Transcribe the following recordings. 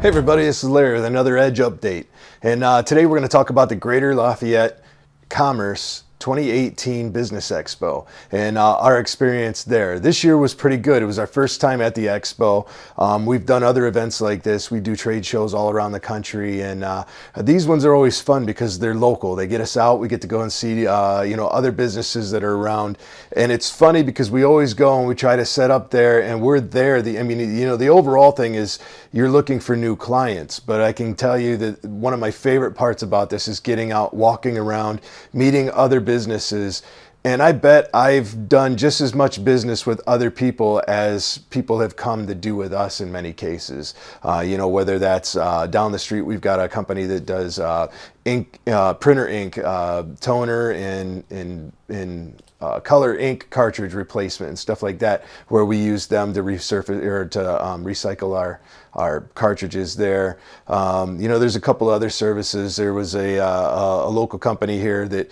Hey everybody, this is Larry with another Edge update. And today we're going to talk about the Greater Lafayette Commerce 2018 Business Expo and our experience there. This year was pretty good. It was our first time at the expo. We've done other events like this. We do trade shows all around the country, and these ones are always fun because they're local. They get us out. We get to go and see other businesses that are around, and it's funny because we always go and we try to set up there, and we're there. The overall thing is you're looking for new clients, but I can tell you that one of my favorite parts about this is getting out, walking around, meeting other businesses, and I bet I've done just as much business with other people as people have come to do with us in many cases. Whether that's down the street, we've got a company that does ink, printer ink, toner, and color ink cartridge replacement and stuff like that, where we use them to resurface or to recycle our cartridges there. There's a couple other services. There was a local company here that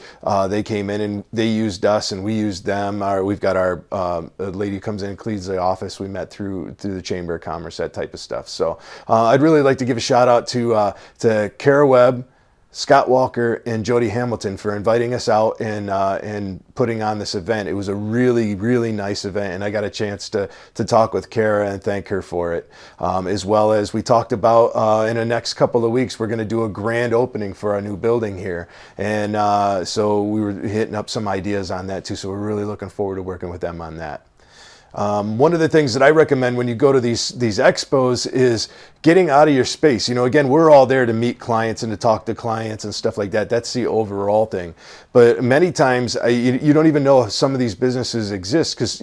they came in and they used us and we used them. We've got our a lady who comes in and cleans the office. We met through the Chamber of Commerce, that type of stuff. So I'd really like to give a shout out to Kara Webb, Scott Walker, and Jody Hamilton for inviting us out and putting on this event. It was a really, really nice event, and I got a chance to talk with Kara and thank her for it. As well as we talked about in the next couple of weeks, we're going to do a grand opening for our new building here. And so we were hitting up some ideas on that too, so we're really looking forward to working with them on that. One of the things that I recommend when you go to these expos is getting out of your space. Again, we're all there to meet clients and to talk to clients and stuff like that. That's the overall thing. But many times you don't even know if some of these businesses exist, because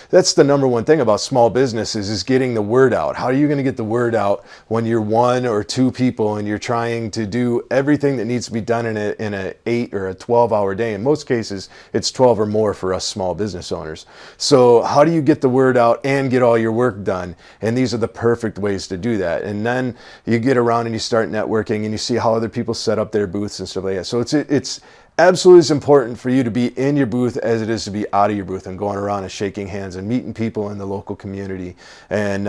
that's the number one thing about small businesses is getting the word out. How are you going to get the word out when you're one or two people and you're trying to do everything that needs to be done in an 8 or a 12-hour day? In most cases, it's 12 or more for us small business owners. So how do you get the word out and get all your work done? And these are the perfect ways to do that. And then you get around and you start networking and you see how other people set up their booths and stuff like that. So it's absolutely as important for you to be in your booth as it is to be out of your booth and going around and shaking hands and meeting people in the local community. And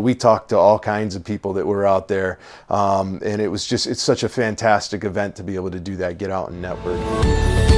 we talked to all kinds of people that were out there, and it's such a fantastic event to be able to do that, get out and network.